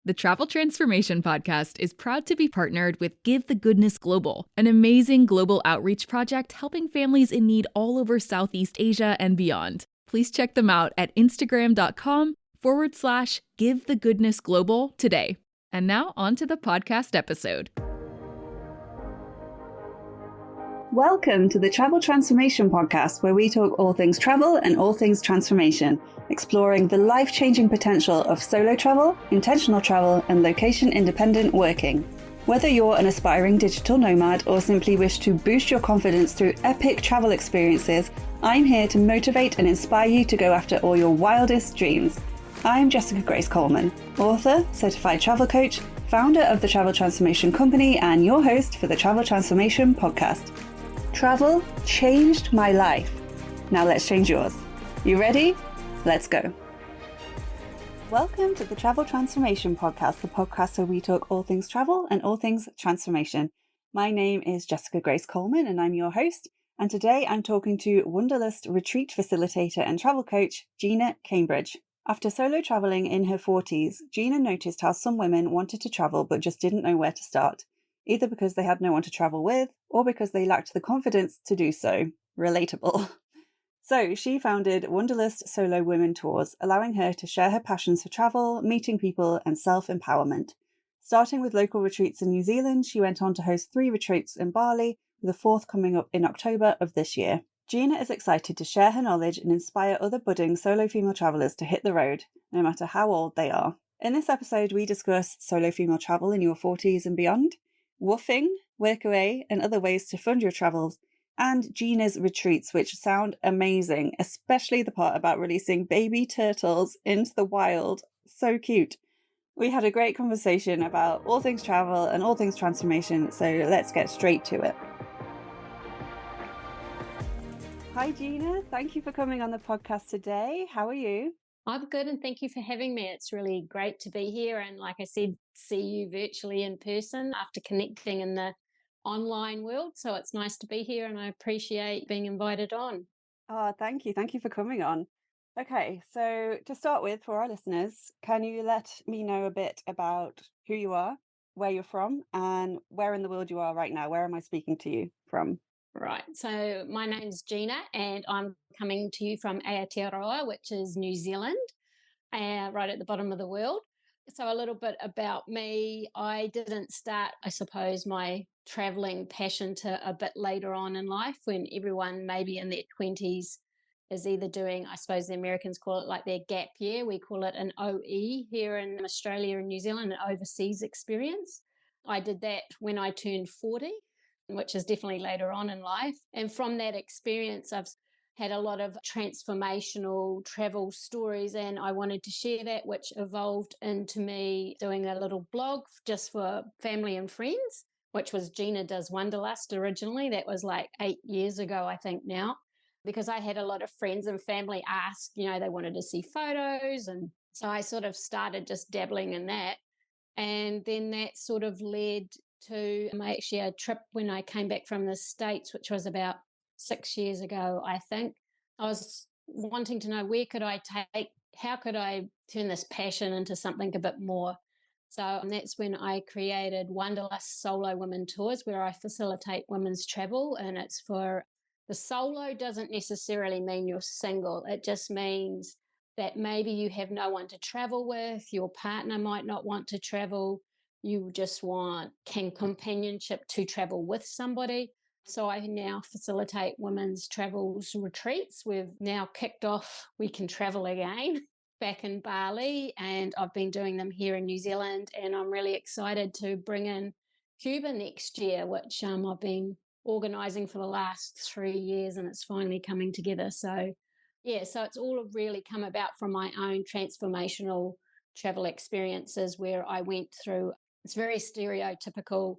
The Travel Transformation Podcast is proud to be partnered with Give the Goodness Global, an amazing global outreach project helping families in need all over Southeast Asia and beyond. Please check them out at Instagram.com/Give the Goodness Global today. And now on to the podcast episode. Welcome to the Travel Transformation Podcast, where we talk all things travel and all things transformation, exploring the life-changing potential of solo travel, intentional travel, and location-independent working. Whether you're an aspiring digital nomad or simply wish to boost your confidence through epic travel experiences, I'm here to motivate and inspire you to go after all your wildest dreams. I'm Jessica Grace Coleman, author, certified travel coach, founder of the Travel Transformation Company, and your host for the Travel Transformation Podcast. Travel changed my life. Now let's change yours. You ready? Let's go. Welcome to the Travel Transformation Podcast, the podcast where we talk all things travel and all things transformation. My name is Jessica Grace Coleman and I'm your host. And today I'm talking to Wanderlust retreat facilitator and travel coach, Gina Cambridge. After solo traveling in her 40s, Gina noticed how some women wanted to travel but just didn't know where to start, either because they had no one to travel with or because they lacked the confidence to do so. Relatable. So she founded Wanderlust Solo Women Tours, allowing her to share her passions for travel, meeting people, and self-empowerment. Starting with local retreats in New Zealand, she went on to host 3 retreats in Bali, with a 4th coming up in October of this year. Gina is excited to share her knowledge and inspire other budding solo female travellers to hit the road, no matter how old they are. In this episode, we discuss solo female travel in your 40s and beyond, WWOOFing, Workaway, and other ways to fund your travels, and Gina's retreats, which sound amazing, especially the part about releasing baby turtles into the wild. So cute. We had a great conversation about all things travel and all things transformation, so let's get straight to it. Hi Gina, thank you for coming on the podcast today. How are you? I'm good, and thank you for having me. It's really great to be here and, like I said, see you virtually in person after connecting in the online world. So it's nice to be here and I appreciate being invited on. Oh, thank you. Thank you for coming on. Okay, so to start with, for our listeners, can you let me know a bit about who you are, where you're from, and where in the world you are right now? Where am I speaking to you from? Right. So my name's Gina and I'm coming to you from Aotearoa, which is New Zealand, right at the bottom of the world. So a little bit about me. I didn't start, I suppose, my traveling passion to a bit later on in life when everyone maybe in their 20s is either doing, I suppose the Americans call it like their gap year. We call it an OE here in Australia and New Zealand, an overseas experience. I did that when I turned 40, which is definitely later on in life. And from that experience, I've had a lot of transformational travel stories and I wanted to share that, which evolved into me doing a little blog just for family and friends, which was Gina Does Wanderlust originally. That was like 8 years ago, I think now, because I had a lot of friends and family ask, they wanted to see photos. And so I sort of started just dabbling in that. And then that sort of led to a trip when I came back from the States, which was about 6 years ago, I think. I was wanting to know how could I turn this passion into something a bit more? So that's when I created Wanderlust Solo Women Tours, where I facilitate women's travel. And it's for the solo doesn't necessarily mean you're single. It just means that maybe you have no one to travel with, your partner might not want to travel, you just want companionship to travel with somebody. So I now facilitate women's travels retreats. We've now kicked off We Can Travel Again back in Bali, and I've been doing them here in New Zealand, and I'm really excited to bring in Cuba next year, which I've been organising for the last 3 years, and it's finally coming together. So so it's all really come about from my own transformational travel experiences where I went through, it's very stereotypical,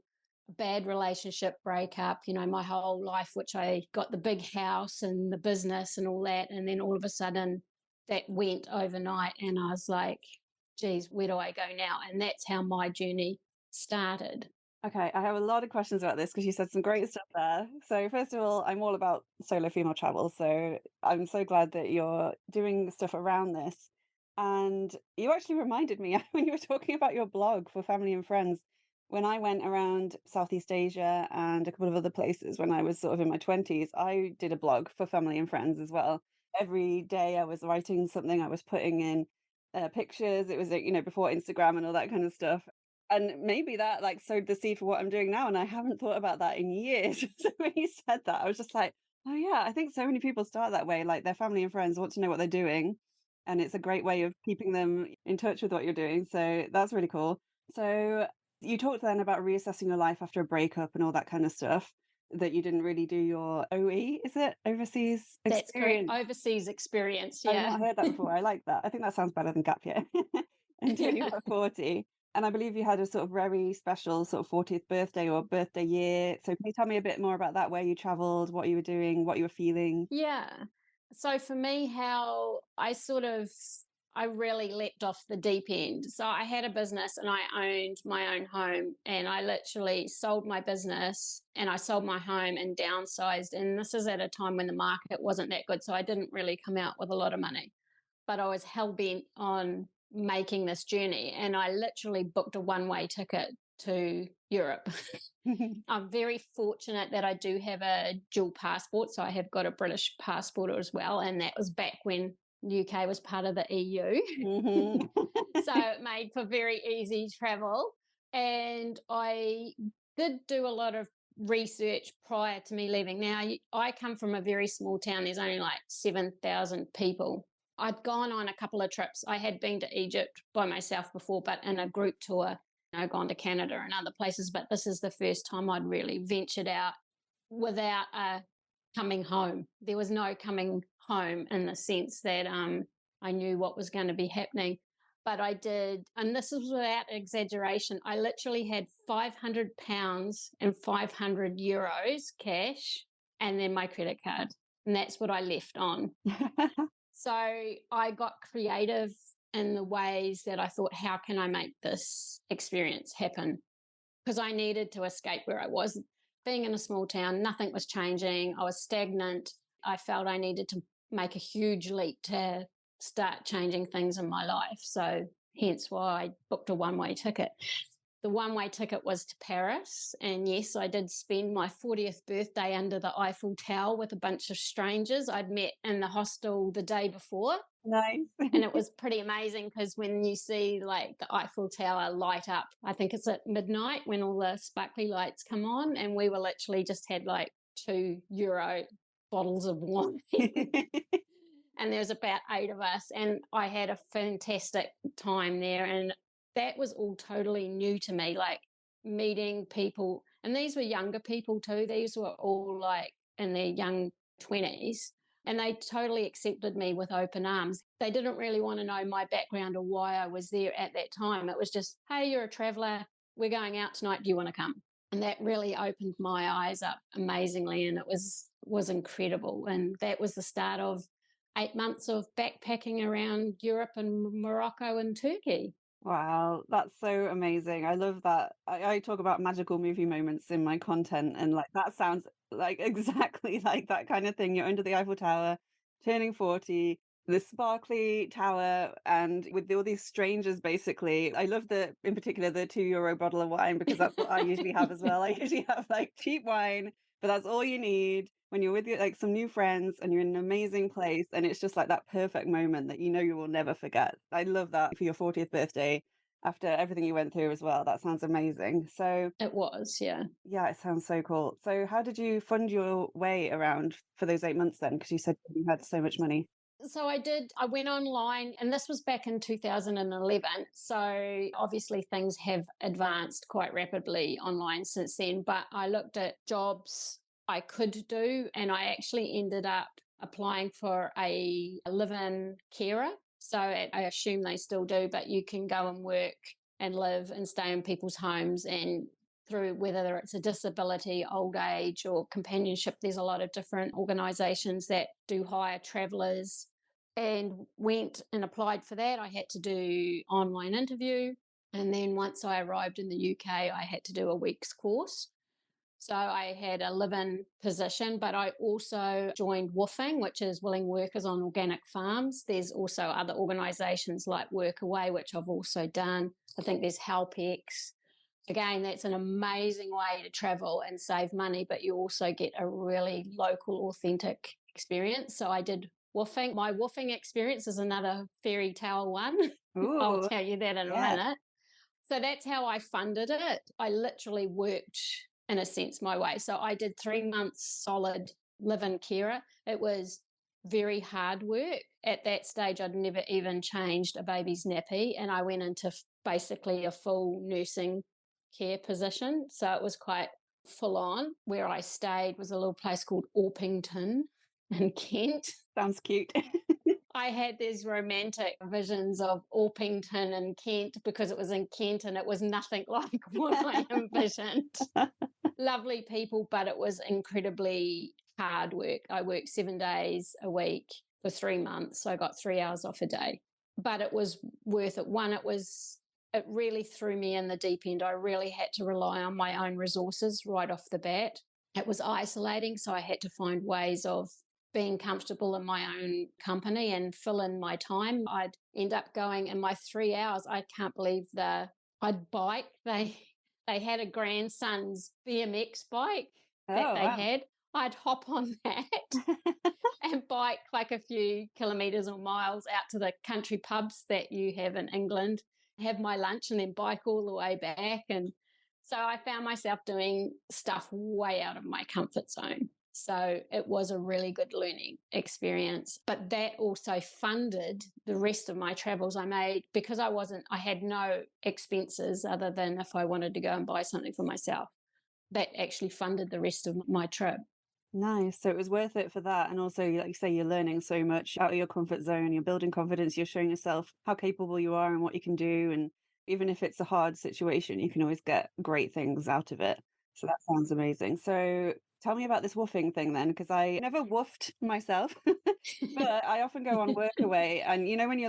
bad relationship breakup, my whole life, which I got the big house and the business and all that. And then all of a sudden that went overnight and I was like, geez, where do I go now? And that's how my journey started. Okay, I have a lot of questions about this because you said some great stuff there. So first of all, I'm all about solo female travel. So I'm so glad that you're doing stuff around this. And you actually reminded me when you were talking about your blog for family and friends. When I went around Southeast Asia and a couple of other places when I was sort of in my 20s, I did a blog for family and friends as well. Every day I was writing something, I was putting in pictures. It was, before Instagram and all that kind of stuff. And maybe that like sowed the seed for what I'm doing now. And I haven't thought about that in years. So when you said that, I was just like, oh, yeah, I think so many people start that way. Like their family and friends want to know what they're doing, and it's a great way of keeping them in touch with what you're doing. So that's really cool. So you talked then about reassessing your life after a breakup and all that kind of stuff, that you didn't really do your OE, is it? Overseas That's correct. experience. Overseas experience, I've yeah. not heard that before. I like that. I think that sounds better than gap year. Until you Yeah. were 40. And I believe you had a sort of very special sort of 40th birthday or birthday year. So can you tell me a bit more about that, where you traveled, what you were doing, what you were feeling? Yeah. So for me, how I really leapt off the deep end. So I had a business and I owned my own home, and I literally sold my business and I sold my home and downsized. And this is at a time when the market wasn't that good. So I didn't really come out with a lot of money, but I was hell bent on making this journey. And I literally booked a one-way ticket to Europe. I'm very fortunate that I do have a dual passport. So I have got a British passport as well. And that was back when UK was part of the EU. Mhm. So it made for very easy travel. And I did do a lot of research prior to me leaving. Now, I come from a very small town. There's only like 7,000 people. I'd gone on a couple of trips. I had been to Egypt by myself before, but in a group tour. Gone to Canada and other places, but this is the first time I'd really ventured out without coming home. There was no coming home in the sense that I knew what was going to be happening. But I did, and this is without exaggeration, I literally had £500 and €500 cash and then my credit card. And that's what I left on. So I got creative in the ways that I thought, how can I make this experience happen? Because I needed to escape where I was. Being in a small town, nothing was changing. I was stagnant. I felt I needed to make a huge leap to start changing things in my life. So hence why I booked a one-way ticket. The one-way ticket was to Paris. And yes, I did spend my 40th birthday under the Eiffel Tower with a bunch of strangers I'd met in the hostel the day before. Nice. And it was pretty amazing because when you see like the Eiffel Tower light up, I think it's at midnight when all the sparkly lights come on, and we were literally just had like €2 bottles of wine. And there was about 8 of us, and I had a fantastic time there. And that was all totally new to me, like meeting people. And these were younger people too. These were all like in their young 20s. And they totally accepted me with open arms. They didn't really want to know my background or why I was there at that time. It was just, hey, you're a traveler. We're going out tonight. Do you want to come? And that really opened my eyes up amazingly. And it was incredible. And that was the start of 8 months of backpacking around Europe and Morocco and Turkey. Wow, that's so amazing. I love that. I talk about magical movie moments in my content, and like that sounds like exactly like that kind of thing. You're under the Eiffel Tower, turning 40, the sparkly tower, and with all these strangers basically. I love in particular, the €2 bottle of wine, because that's what I usually have as well. I usually have like cheap wine, but that's all you need when you're with like some new friends and you're in an amazing place, and it's just like that perfect moment that you will never forget. I love that for your 40th birthday after everything you went through as well. That sounds amazing. So It was, yeah. yeah, it sounds so cool. So how did you fund your way around for those 8 months then? Because you said you had so much money. So I went online, and this was back in 2011. So obviously things have advanced quite rapidly online since then, but I looked at jobs I could do, and I actually ended up applying for a live-in carer. So I assume they still do, but you can go and work and live and stay in people's homes, and through whether it's a disability, old age, or companionship, there's a lot of different organisations that do hire travellers. And went and applied for that. I had to do online interview, and then once I arrived in the UK, I had to do a week's course. So I had a live-in position, but I also joined WWOOFing, which is Willing Workers on Organic Farms. There's also other organisations like Workaway, which I've also done. I think there's HelpX. Again, that's an amazing way to travel and save money, but you also get a really local, authentic experience. So I did WWOOFing. My WWOOFing experience is another fairy tale one. I'll Ooh, tell you that in a yeah. minute. So that's how I funded it. I literally worked, in a sense, my way. So I did 3 months solid live-in carer. It was very hard work. At that stage, I'd never even changed a baby's nappy, and I went into basically a full nursing care position. So it was quite full on. Where I stayed was a little place called Orpington in Kent. Sounds cute. I had these romantic visions of Orpington and Kent because it was in Kent and it was nothing like what I envisioned. Lovely people, but it was incredibly hard work. I worked 7 days a week for 3 months. So I got 3 hours off a day, but it was worth it. One, it really threw me in the deep end. I really had to rely on my own resources right off the bat. It was isolating. So I had to find ways of being comfortable in my own company and fill in my time. I'd end up going in my 3 hours. I can't believe I'd bike. They had a grandson's BMX bike that Oh, they wow. had. I'd hop on that and bike like a few kilometres or miles out to the country pubs that you have in England, have my lunch and then bike all the way back. And so I found myself doing stuff way out of my comfort zone. So it was a really good learning experience. But that also funded the rest of my travels I made because I had no expenses other than if I wanted to go and buy something for myself. That actually funded the rest of my trip. Nice. So it was worth it for that. And also, like you say, you're learning so much out of your comfort zone. You're building confidence. You're showing yourself how capable you are and what you can do. And even if it's a hard situation, you can always get great things out of it. So that sounds amazing. So tell me about this woofing thing then, because I never woofed myself, but I often go on Workaway. And you know, when you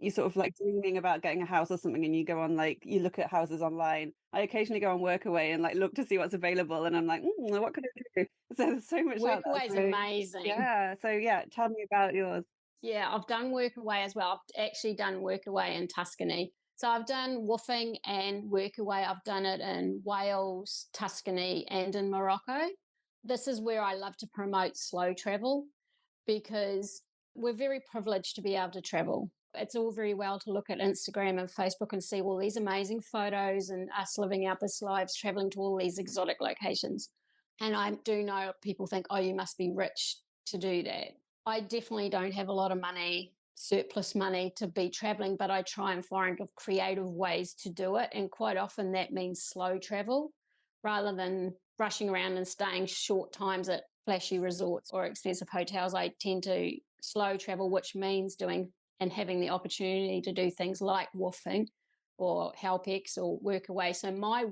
sort of like dreaming about getting a house or something and you go on you look at houses online. I occasionally go on Workaway and like look to see what's available. And I'm like, what could I do? So there's so much out there. Workaway is So, amazing. yeah. So yeah, tell me about yours. Yeah, I've done Workaway as well. I've actually done Workaway in Tuscany. So I've done woofing and Workaway. I've done it in Wales, Tuscany, and in Morocco. This is where I love to promote slow travel because we're very privileged to be able to travel. It's all very well to look at Instagram and Facebook and see all these amazing photos and us living our best lives, traveling to all these exotic locations. And I do know people think, oh, you must be rich to do that. I definitely don't have a lot of money, surplus money to be traveling, but I try and find creative ways to do it. And quite often that means slow travel rather than rushing around and staying short times at flashy resorts or expensive hotels. I tend to slow travel, which means doing and having the opportunity to do things like woofing or HelpX or Workaway. So my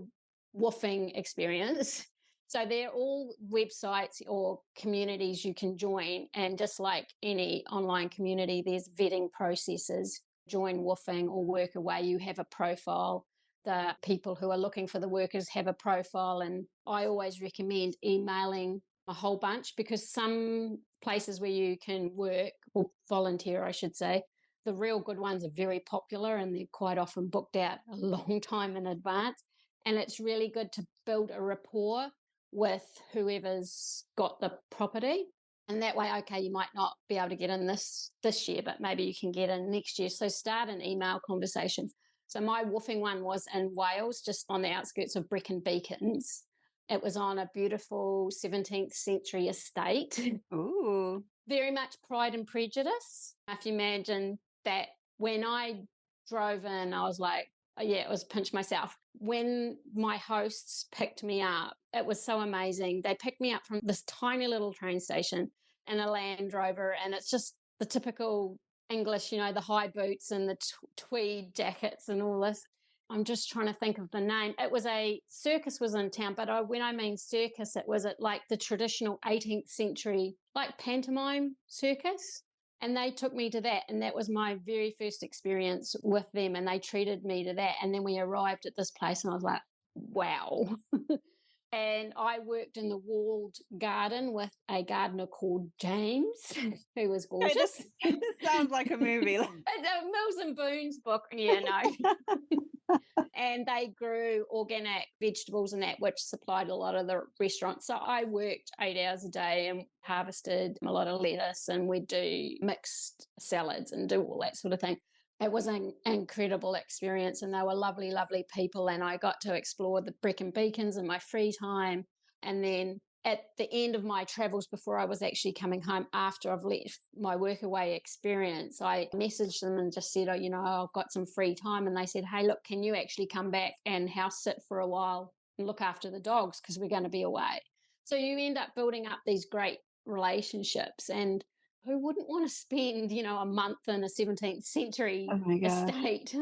woofing experience, so they're all websites or communities you can join. And just like any online community, there's vetting processes. Join woofing or Workaway, you have a profile. The people who are looking for the workers have a profile. And I always recommend emailing a whole bunch because some places where you can work or volunteer, I should say, the real good ones are very popular and they're quite often booked out a long time in advance. And it's really good to build a rapport with whoever's got the property. And that way, okay, you might not be able to get in this year, but maybe you can get in next year. So start an email conversation. So my woofing one was in Wales, just on the outskirts of Brecon Beacons. It was on a beautiful 17th century estate. Ooh. Very much Pride and Prejudice. If you imagine that when I drove in, I was like, oh, yeah, it was pinch myself. When my hosts picked me up, it was so amazing. They picked me up from this tiny little train station in a Land Rover, and it's just the typical English, you know, the high boots and the tweed jackets and all this. I'm just trying to think of the name. It was a circus was in town, but when I mean circus, it was like the traditional 18th century, like pantomime circus. And they took me to that. And that was my very first experience with them. And they treated me to that. And then we arrived at this place and I was like, wow. And I worked in the walled garden with a gardener called James, who was Okay, gorgeous. this sounds like a movie. It's a Mills and Boons book. Yeah, no. And they grew organic vegetables and that, which supplied a lot of the restaurants. So I worked 8 hours a day and harvested a lot of lettuce, and we'd do mixed salads and do all that sort of thing. It was an incredible experience, and they were lovely, lovely people. And I got to explore the Brecon Beacons in my free time. And then at the end of my travels, before I was actually coming home, after I've left my Workaway experience, I messaged them and just said, I've got some free time. And they said, hey, look, can you actually come back and house sit for a while and look after the dogs, because we're going to be away. So you end up building up these great relationships. And who wouldn't want to spend, a month in a 17th century Oh my gosh, estate?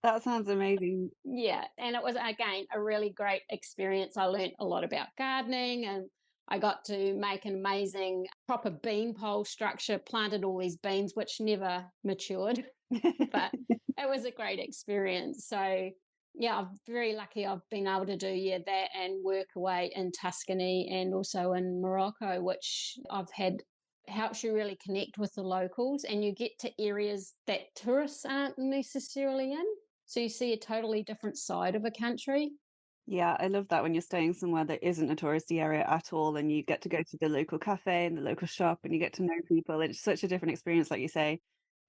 that sounds amazing. Yeah. And it was, again, a really great experience. I learned a lot about gardening, and I got to make an amazing proper bean pole structure, planted all these beans, which never matured, but it was a great experience. So, yeah, I'm very lucky I've been able to do, that and work away in Tuscany and also in Morocco, which I've had helps you really connect with the locals, and you get to areas that tourists aren't necessarily in. So you see a totally different side of a country. Yeah, I love that when you're staying somewhere that isn't a touristy area at all, and you get to go to the local cafe and the local shop, and you get to know people. It's such a different experience, like you say.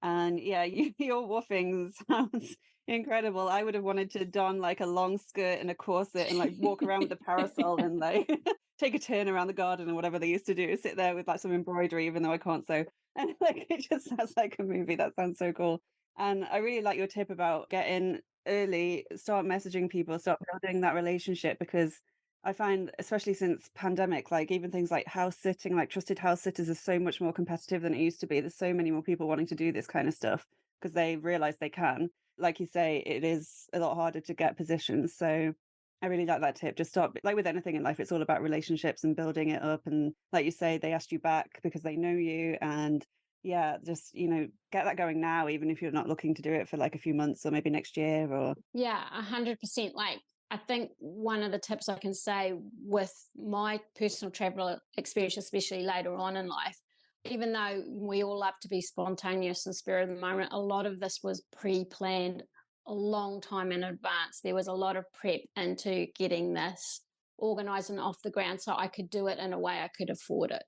And yeah, your woofing sounds incredible. I would have wanted to don like a long skirt and a corset and like walk around with a parasol and like take a turn around the garden or whatever they used to do, sit there with like some embroidery, even though I can't sew. And like it just sounds like a movie. That sounds so cool. And I really like your tip about getting early, start messaging people, start building that relationship, because I find, especially since pandemic, like even things like house sitting, like trusted house sitters are so much more competitive than it used to be. There's so many more people wanting to do this kind of stuff because they realize they can. Like you say, it is a lot harder to get positions. So I really like that tip. Just start, like with anything in life, it's all about relationships and building it up. And like you say, they asked you back because they know you. And yeah, just, get that going now, even if you're not looking to do it for like a few months or maybe next year or. Yeah, 100%. Like, I think one of the tips I can say with my personal travel experience, especially later on in life, even though we all love to be spontaneous and spur of the moment, a lot of this was pre-planned a long time in advance. There was a lot of prep into getting this organized and off the ground so I could do it in a way I could afford it.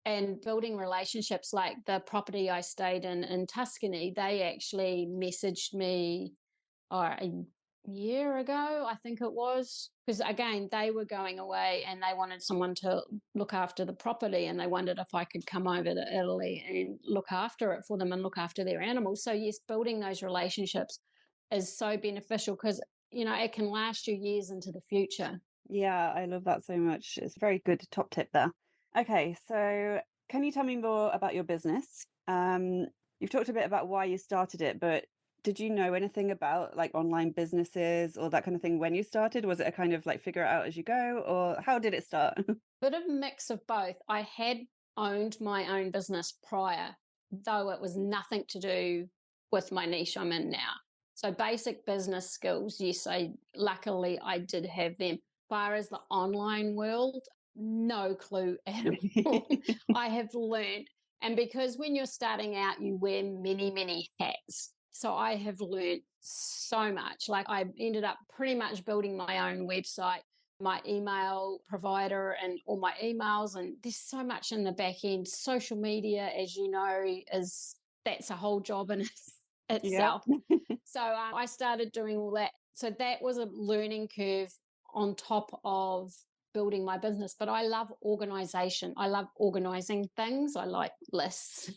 And building relationships, like the property I stayed in Tuscany, they actually messaged me a year ago, I think it was, because again, they were going away and they wanted someone to look after the property, and they wondered if I could come over to Italy and look after it for them and look after their animals. So yes, building those relationships is so beneficial because, it can last you years into the future. Yeah, I love that so much. It's a very good top tip there. Okay, so can you tell me more about your business? You've talked a bit about why you started it, but did you know anything about like online businesses or that kind of thing when you started? Was it a kind of like figure it out as you go, or how did it start? Bit of mix of both. I had owned my own business prior, though it was nothing to do with my niche I'm in now. So basic business skills, yes, luckily I did have them. As far as the online world, no clue at all. I have learned, and because when you're starting out, you wear many, many hats. So I have learned so much. Like I ended up pretty much building my own website, my email provider and all my emails, and there's so much in the back end. Social media, as you know, that's a whole job in Yeah. itself. So I started doing all that. So that was a learning curve on top of building my business. But I love organization. I love organizing things. I like lists,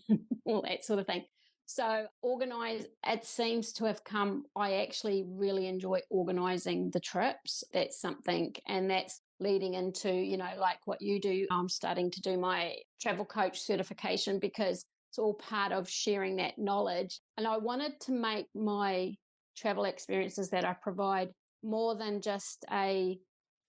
all that sort of thing. So it seems to have come, I actually really enjoy organizing the trips. That's something, and that's leading into, like what you do. I'm starting to do my travel coach certification because it's all part of sharing that knowledge. And I wanted to make my travel experiences that I provide more than just a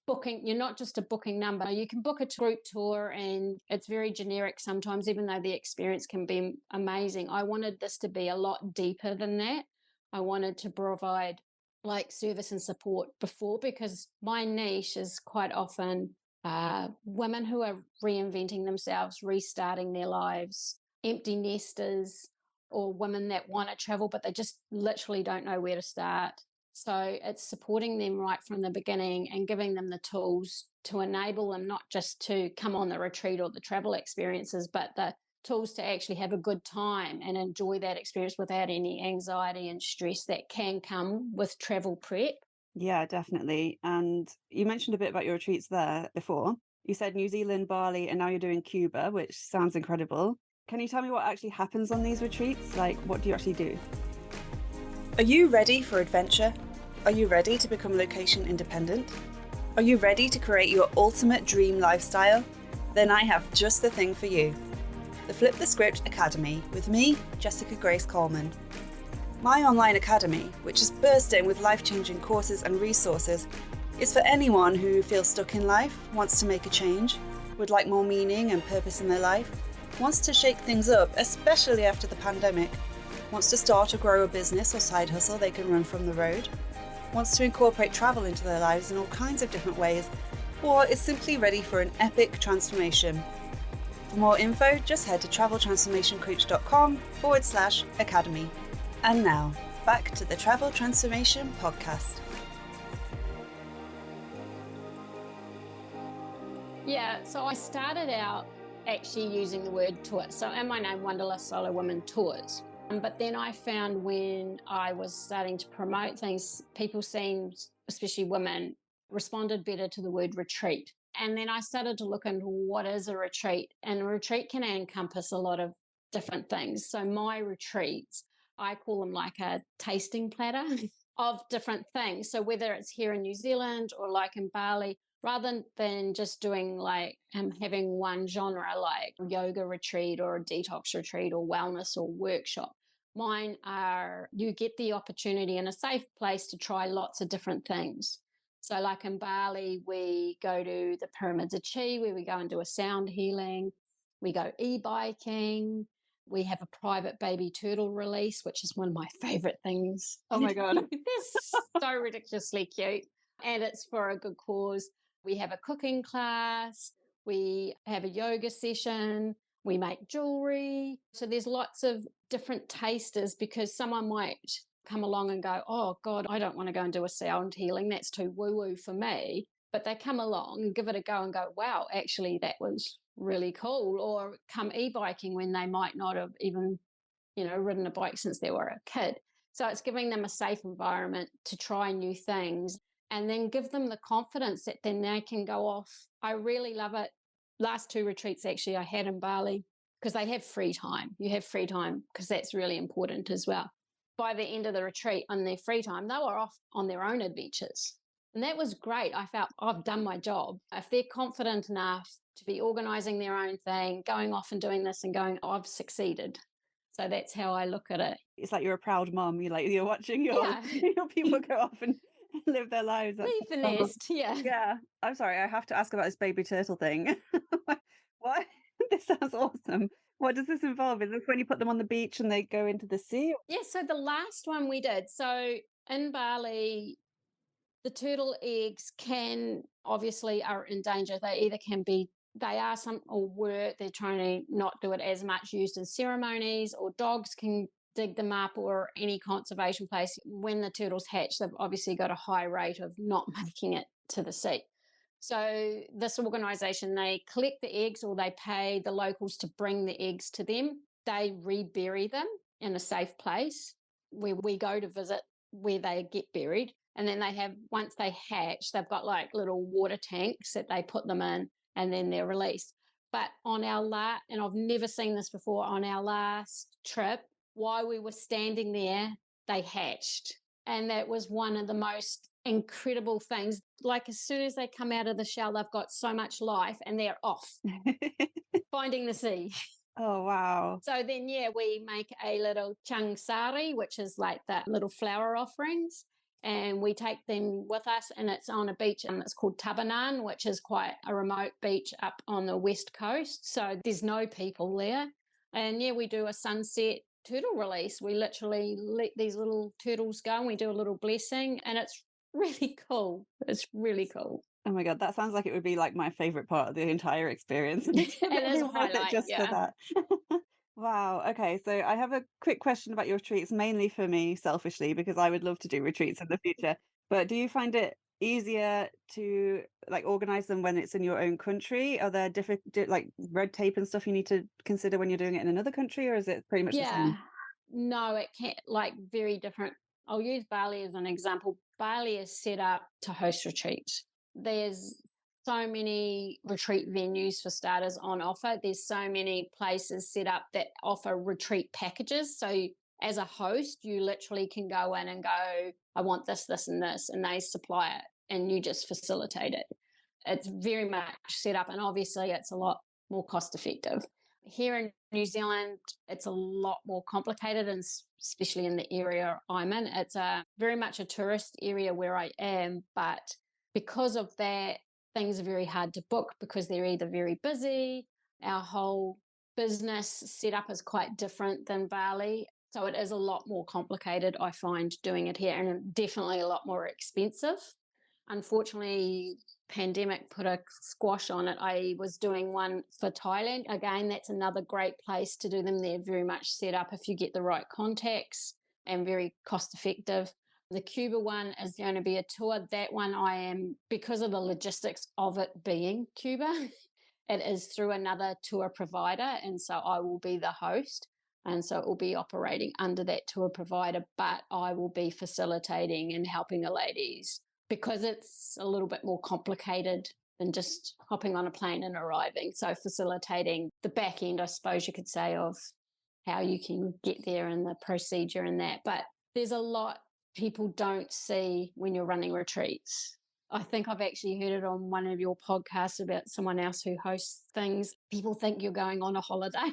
booking. You're not just a booking number. You can book a group tour and it's very generic sometimes, even though the experience can be amazing. I wanted this to be a lot deeper than that. I wanted to provide like service and support before, because my niche is quite often women who are reinventing themselves, restarting their lives, empty nesters, or women that want to travel, but they just literally don't know where to start. So it's supporting them right from the beginning and giving them the tools to enable them not just to come on the retreat or the travel experiences, but the tools to actually have a good time and enjoy that experience without any anxiety and stress that can come with travel prep. Yeah, definitely. And you mentioned a bit about your retreats there before. You said New Zealand, Bali, and now you're doing Cuba, which sounds incredible. Can you tell me what actually happens on these retreats? Like, what do you actually do? Are you ready for adventure? Are you ready to become location independent? Are you ready to create your ultimate dream lifestyle? Then I have just the thing for you. The Flip the Script Academy with me, Jessica Grace Coleman. My online academy, which is bursting with life-changing courses and resources, is for anyone who feels stuck in life, wants to make a change, would like more meaning and purpose in their life, wants to shake things up, especially after the pandemic, wants to start or grow a business or side hustle they can run from the road, wants to incorporate travel into their lives in all kinds of different ways, or is simply ready for an epic transformation. For more info, just head to traveltransformationcoach.com/academy. And now, back to the Travel Transformation Podcast. Yeah, so I started out actually using the word tour. So, and my name, Wanderlust Solo Women Tours. But then I found when I was starting to promote things, people seemed, especially women, responded better to the word retreat. And then I started to look into what is a retreat. And a retreat can encompass a lot of different things. So my retreats, I call them like a tasting platter of different things. So whether it's here in New Zealand or like in Bali, rather than just doing like having one genre like yoga retreat or a detox retreat or wellness or workshop, mine are you get the opportunity in a safe place to try lots of different things. So like in Bali, we go to the Pyramids of Chi where we go and do a sound healing. We go e-biking. We have a private baby turtle release, which is one of my favorite things. Oh my God. They're so ridiculously cute. And it's for a good cause. We have a cooking class. We have a yoga session. We make jewelry. So there's lots of different tasters, because someone might come along and go, oh God, I don't want to go and do a sound healing. That's too woo-woo for me. But they come along and give it a go and go, wow, actually that was really cool. Or come e-biking when they might not have even, ridden a bike since they were a kid. So it's giving them a safe environment to try new things and then give them the confidence that then they can go off. I really love it. Last two retreats actually I had in Bali, because they have free time. You have free time because that's really important as well. By the end of the retreat, on their free time, they were off on their own adventures. And that was great. I felt I've done my job. If they're confident enough to be organising their own thing, going off and doing this and going, I've succeeded. So that's how I look at it. It's like you're a proud mum. You're watching your people go off and live their lives. Leave the nest, yeah. Yeah. I'm sorry, I have to ask about this baby turtle thing. What? This sounds awesome. What does this involve? Is this when you put them on the beach and they go into the sea? Yeah, so the last one we did, so in Bali, the turtle eggs obviously are in danger. They are or were, they're trying to not do it as much used in ceremonies, or dogs can dig them up, or any conservation place. When the turtles hatch, they've obviously got a high rate of not making it to the sea. So this organisation, they collect the eggs, or they pay the locals to bring the eggs to them. They rebury them in a safe place where we go to visit where they get buried. And then once they hatch, they've got like little water tanks that they put them in, and then they're released. But and I've never seen this before, on our last trip, while we were standing there, they hatched. And that was one of the most incredible things. Like as soon as they come out of the shell, they've got so much life and they're off finding the sea. Oh, wow. So then, we make a little changsari, which is like the little flower offerings, and we take them with us, and it's on a beach, and it's called Tabanan, which is quite a remote beach up on the west coast. So there's no people there. And we do a sunset turtle release. We literally let these little turtles go and we do a little blessing, and it's really cool. It's really cool. Oh my God, that sounds like it would be like my favorite part of the entire experience. It's It is really a worth it highlight, just for yeah. that. Wow. Okay. So I have a quick question about your retreats, mainly for me, selfishly, because I would love to do retreats in the future. But do you find it easier to like organize them when it's in your own country? Are there different like red tape and stuff you need to consider when you're doing it in another country, or is it pretty much the Yeah. same? No, it can't, like, very different. I'll use Bali as an example. Bali is set up to host retreats. There's so many retreat venues for starters on offer. There's so many places set up that offer retreat packages. So as a host, you literally can go in and go, I want this, this, and this, and they supply it and you just facilitate it. It's very much set up, and obviously it's a lot more cost effective. Here in New Zealand, it's a lot more complicated, and especially in the area I'm in, it's very much a tourist area where I am. But because of that, things are very hard to book because they're either very busy. Our whole business setup is quite different than Bali. So it is a lot more complicated, I find, doing it here, and definitely a lot more expensive. Unfortunately, pandemic put a squash on it. I was doing one for Thailand. Again, that's another great place to do them. They're very much set up if you get the right contacts and very cost effective. The Cuba one is going to be a tour. That one I am, because of the logistics of it being Cuba, it is through another tour provider. And so I will be the host. And so it will be operating under that tour provider, but I will be facilitating and helping the ladies because it's a little bit more complicated than just hopping on a plane and arriving. So facilitating the back end, I suppose you could say, of how you can get there and the procedure and that. But there's a lot people don't see when you're running retreats. I think I've actually heard it on one of your podcasts about someone else who hosts things. People think you're going on a holiday,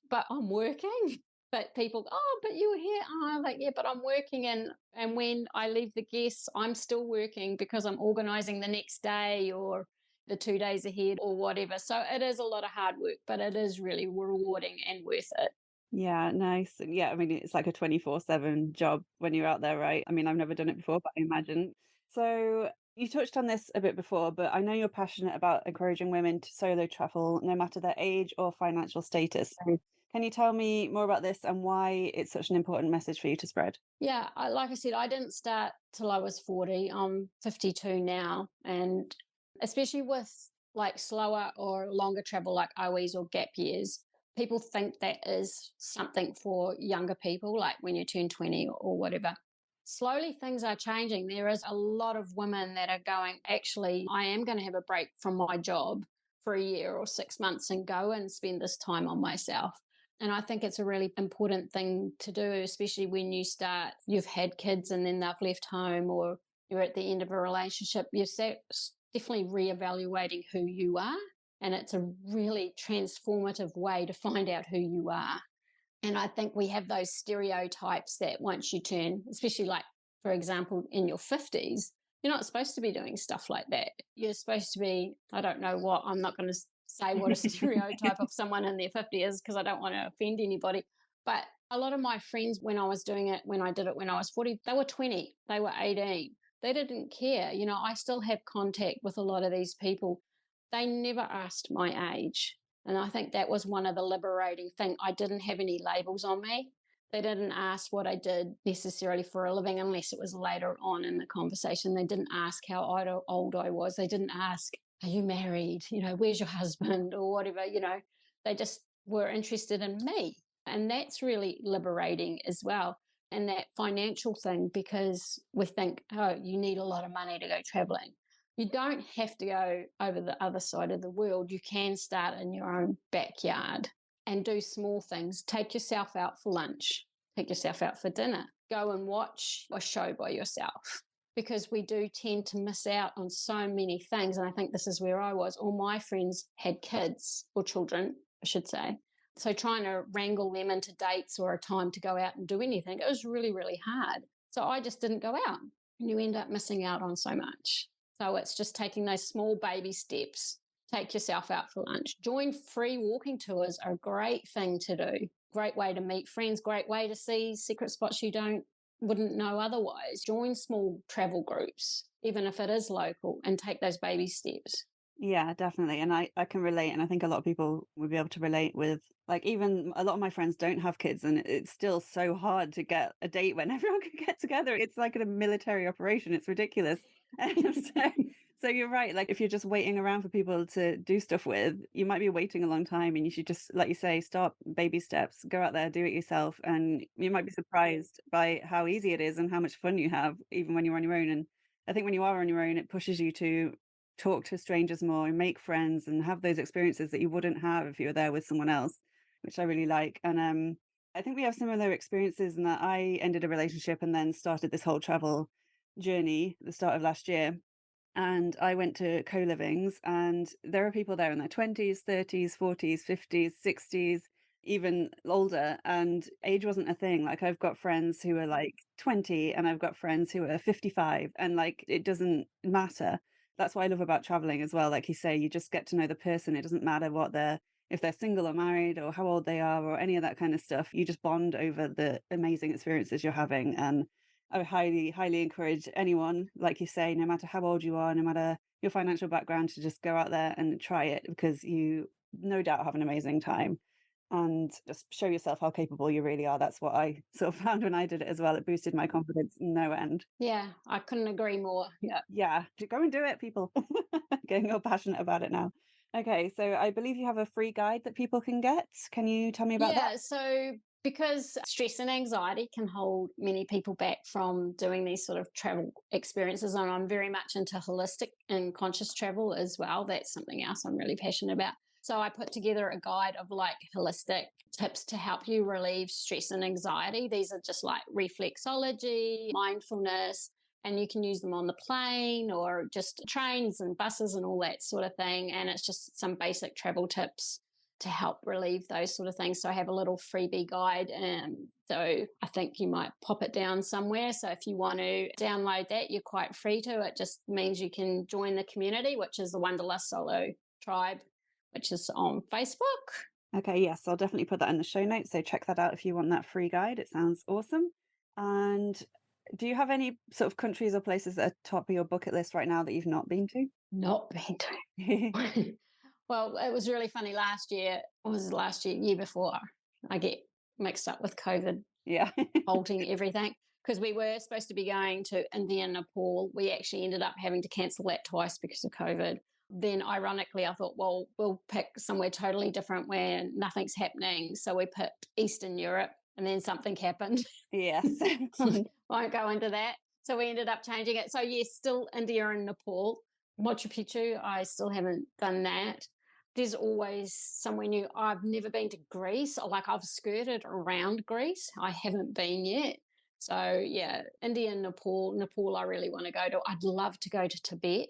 but I'm working. But people, oh, but you were here. Oh, I'm like, yeah, but I'm working. And when I leave the guests, I'm still working because I'm organizing the next day or the 2 days ahead or whatever. So it is a lot of hard work, but it is really rewarding and worth it. Yeah, nice. Yeah, I mean, it's like a 24/7 job when you're out there, right? I mean, I've never done it before, but I imagine. So you touched on this a bit before, but I know you're passionate about encouraging women to solo travel, no matter their age or financial status. So can you tell me more about this and why it's such an important message for you to spread? Yeah, like I said, I didn't start till I was 40. I'm 52 now. And especially with like slower or longer travel, like OEs or gap years, people think that is something for younger people, like when you turn 20 or whatever. Slowly, things are changing. There is a lot of women that are going, actually, I am going to have a break from my job for a year or 6 months and go and spend this time on myself. And I think it's a really important thing to do, especially when you've had kids and then they've left home or you're at the end of a relationship. You're definitely reevaluating who you are. And it's a really transformative way to find out who you are. And I think we have those stereotypes that once you turn, especially like, for example, in your 50s, you're not supposed to be doing stuff like that. You're supposed to be, I don't know what, I'm not going to say what a stereotype of someone in their 50s is because I don't want to offend anybody. But a lot of my friends, when I did it when I was 40, they were 20, they were 18. They didn't care. You know, I still have contact with a lot of these people. They never asked my age. And I think that was one of the liberating things. I didn't have any labels on me. They didn't ask what I did necessarily for a living unless it was later on in the conversation. They didn't ask how old I was. They didn't ask, are you married? You know, where's your husband or whatever, you know. They just were interested in me. And that's really liberating as well. And that financial thing, because we think, oh, you need a lot of money to go traveling. You don't have to go over the other side of the world. You can start in your own backyard and do small things. Take yourself out for lunch, take yourself out for dinner, go and watch a show by yourself, because we do tend to miss out on so many things. And I think this is where I was. All my friends had kids or children, I should say. So trying to wrangle them into dates or a time to go out and do anything, it was really, really hard. So I just didn't go out, and you end up missing out on so much. So it's just taking those small baby steps take yourself out for lunch. Join free walking tours are a great thing to do. Great way to meet friends, great way to see secret spots you wouldn't know otherwise. Join small travel groups, even if it is local, and take those baby steps. Yeah, definitely. And I can relate. And I think a lot of people would be able to relate with, like, even a lot of my friends don't have kids, and it's still so hard to get a date when everyone can get together. It's like a military operation. It's ridiculous. So you're right. Like, if you're just waiting around for people to do stuff with, you might be waiting a long time, and you should just, like you say, start baby steps, go out there, do it yourself. And you might be surprised by how easy it is and how much fun you have, even when you're on your own. And I think when you are on your own, it pushes you to talk to strangers more and make friends and have those experiences that you wouldn't have if you were there with someone else, which I really like. And I think we have similar experiences in that I ended a relationship and then started this whole travel journey at the start of last year. And I went to co-livings, and there are people there in their 20s, 30s, 40s, 50s, 60s, even older, and age wasn't a thing. Like, I've got friends who are like 20 and I've got friends who are 55, and like, it doesn't matter. That's what I love about traveling as well. Like you say, you just get to know the person. It doesn't matter if they're single or married or how old they are or any of that kind of stuff. You just bond over the amazing experiences you're having. And I would highly, highly encourage anyone, like you say, no matter how old you are, no matter your financial background, to just go out there and try it, because you no doubt have an amazing time, and just show yourself how capable you really are. That's what I sort of found when I did it as well. It boosted my confidence no end. Yeah, I couldn't agree more. Yeah. Yeah, go and do it, people. Getting all passionate about it now. Okay, so I believe you have a free guide that people can get. Can you tell me about that? Yeah, so because stress and anxiety can hold many people back from doing these sort of travel experiences, and I'm very much into holistic and conscious travel as well. That's something else I'm really passionate about. So I put together a guide of like holistic tips to help you relieve stress and anxiety. These are just like reflexology, mindfulness, and you can use them on the plane or just trains and buses and all that sort of thing. And it's just some basic travel tips to help relieve those sort of things. So I have a little freebie guide, and so I think you might pop it down somewhere. So if you want to download that, you're quite free to. It just means you can join the community, which is the Wanderlust Solo Tribe, which is on Facebook. Okay, yes, I'll definitely put that in the show notes. So check that out if you want that free guide. It sounds awesome. And do you have any sort of countries or places that are top of your bucket list right now that you've not been to? Not been to. Well, it was really funny last year. It was last year, year before. I get mixed up with COVID Yeah. halting everything, because we were supposed to be going to India and Nepal. We actually ended up having to cancel that twice because of COVID. Then, ironically, I thought, well, we'll pick somewhere totally different where nothing's happening. So we picked Eastern Europe, and then something happened. Yes. Won't go into that. So we ended up changing it. So, yes, still India and Nepal. Machu Picchu, I still haven't done that. There's always somewhere new. I've never been to Greece. Like, I've skirted around Greece. I haven't been yet. So yeah, India and Nepal I really want to go to. I'd love to go to Tibet.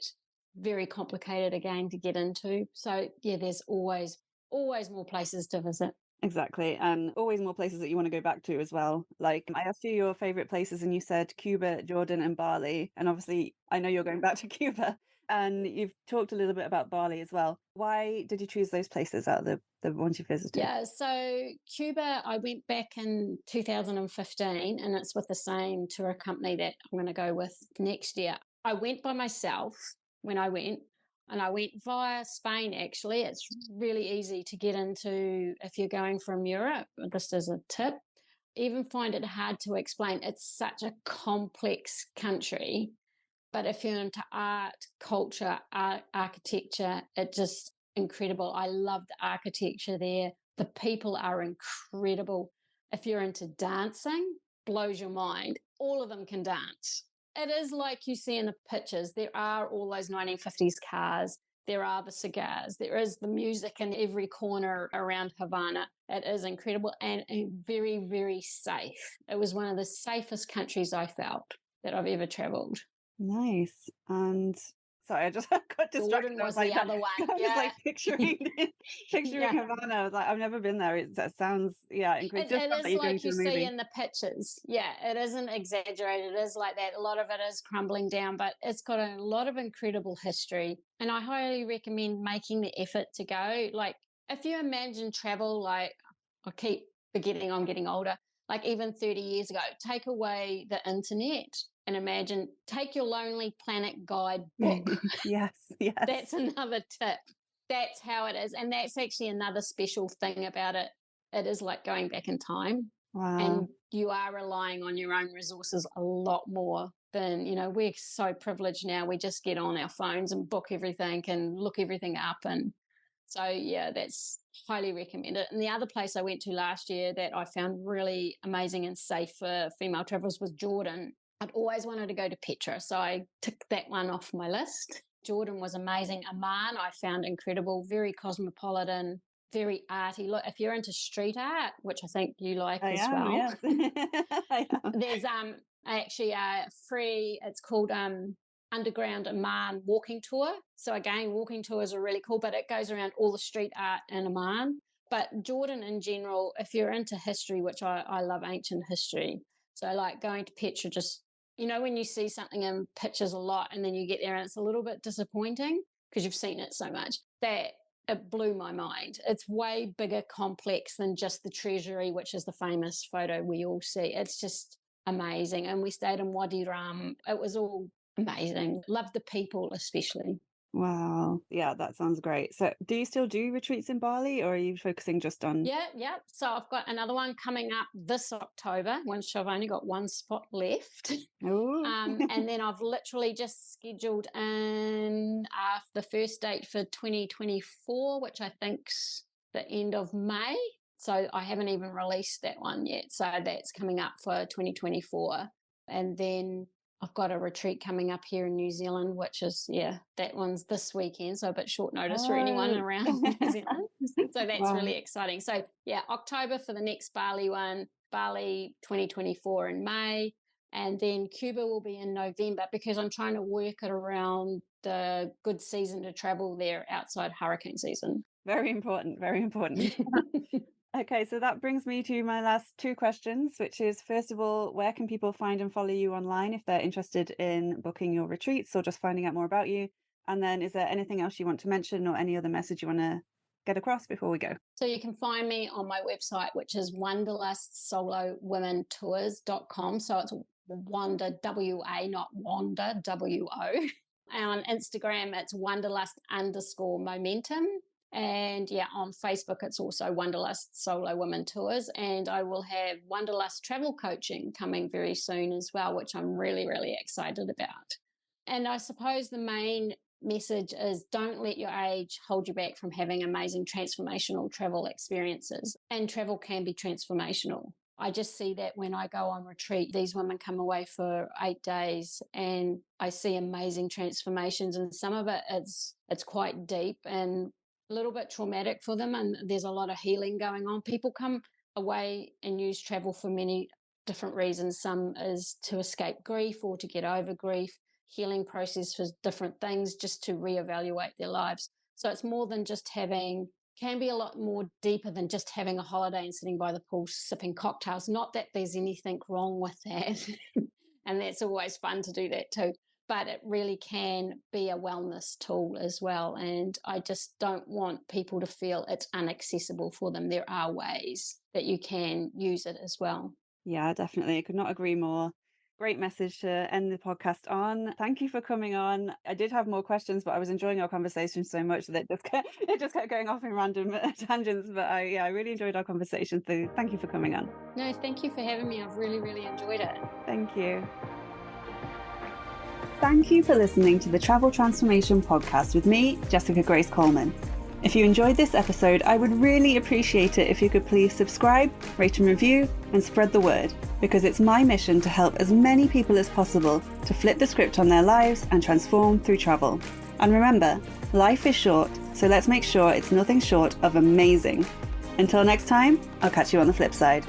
Very complicated again to get into. So yeah, there's always more places to visit. Exactly. And always more places that you want to go back to as well. Like, I asked you your favorite places and you said Cuba, Jordan, and Bali. And obviously, I know you're going back to Cuba, and you've talked a little bit about Bali as well. Why did you choose those places out of the ones you visited? Yeah, so Cuba, I went back in 2015, and it's with the same tour company that I'm going to go with next year. I went by myself when I went, and I went via Spain, actually. It's really easy to get into if you're going from Europe, just as a tip. Even find it hard to explain. It's such a complex country, but if you're into art, culture, architecture, it just incredible. I love the architecture there. The people are incredible. If you're into dancing, blows your mind. All of them can dance. It is like you see in the pictures. There are all those 1950s cars. There are the cigars. There is the music in every corner around Havana. It is incredible and very, very safe. It was one of the safest countries I felt that I've ever traveled. Nice. And Sorry, I just got distracted. Jordan was the other one. I was Yeah. like picturing Yeah. Havana. I was like, I've never been there. It sounds, incredible. It is like you see in the pictures. Yeah, it isn't exaggerated. It is like that. A lot of it is crumbling down, but it's got a lot of incredible history. And I highly recommend making the effort to go. Like, if you imagine travel, like, I keep forgetting I'm getting older, like even 30 years ago, take away the internet and imagine, take your Lonely Planet guide book. Yes. That's another tip. That's how it is. And that's actually another special thing about it. It is like going back in time. Wow. And you are relying on your own resources a lot more than, we're so privileged now. We just get on our phones and book everything and look everything up. And so, yeah, that's highly recommended. And the other place I went to last year that I found really amazing and safe for female travelers was Jordan. I'd always wanted to go to Petra, so I ticked that one off my list. Jordan was amazing. Amman I found incredible, very cosmopolitan, very arty. Look, if you're into street art, which I think you like as well. Yes. I am. There's actually a free, it's called Underground Amman walking tour. So again, walking tours are really cool, but it goes around all the street art in Amman. But Jordan in general, if you're into history, which I love ancient history, so like going to Petra, just, when you see something in pictures a lot and then you get there and it's a little bit disappointing because you've seen it so much, that it blew my mind. It's way bigger complex than just the treasury, which is the famous photo we all see. It's just amazing. And we stayed in Wadi Rum. It was all amazing. Loved the people especially. Wow. Yeah, that sounds great. So do you still do retreats in Bali, or are you focusing just on... Yeah. So I've got another one coming up this October, which I've only got one spot left. And then I've literally just scheduled in the first date for 2024, which I think's the end of May. So I haven't even released that one yet. So that's coming up for 2024. And then I've got a retreat coming up here in New Zealand, which is, that one's this weekend. So a bit short notice for anyone around New Zealand. So that's really exciting. So October for the next Bali one, Bali 2024 in May. And then Cuba will be in November because I'm trying to work it around the good season to travel there outside hurricane season. Very important. Okay, so that brings me to my last two questions, which is, first of all, where can people find and follow you online if they're interested in booking your retreats or just finding out more about you? And then is there anything else you want to mention or any other message you want to get across before we go? So you can find me on my website, which is Wanderlust Solo Women Tours.com. So it's Wander, W-A, not Wander, W-O. And on Instagram, it's Wanderlust_momentum. And on Facebook, it's also Wanderlust Solo Women Tours. And I will have Wanderlust travel coaching coming very soon as well, which I'm really, really excited about. And I suppose the main message is, don't let your age hold you back from having amazing transformational travel experiences. And travel can be transformational. I just see that when I go on retreat, these women come away for 8 days and I see amazing transformations. And some of it, it's quite deep and a little bit traumatic for them, and there's a lot of healing going on. People come away and use travel for many different reasons. Some is to escape grief or to get over grief, healing process for different things, just to reevaluate their lives. So it's more than just can be a lot more deeper than just having a holiday and sitting by the pool sipping cocktails. Not that there's anything wrong with that. And that's always fun to do that too. But it really can be a wellness tool as well. And I just don't want people to feel it's inaccessible for them. There are ways that you can use it as well. Yeah, definitely. I could not agree more. Great message to end the podcast on. Thank you for coming on. I did have more questions, but I was enjoying our conversation so much that it just kept going off in random tangents. But I really enjoyed our conversation. So thank you for coming on. No, thank you for having me. I've really, really enjoyed it. Thank you. Thank you for listening to the Travel Transformation Podcast with me, Jessica Grace Coleman. If you enjoyed this episode, I would really appreciate it if you could please subscribe, rate and review, and spread the word, because it's my mission to help as many people as possible to flip the script on their lives and transform through travel. And remember, life is short, so let's make sure it's nothing short of amazing. Until next time, I'll catch you on the flip side.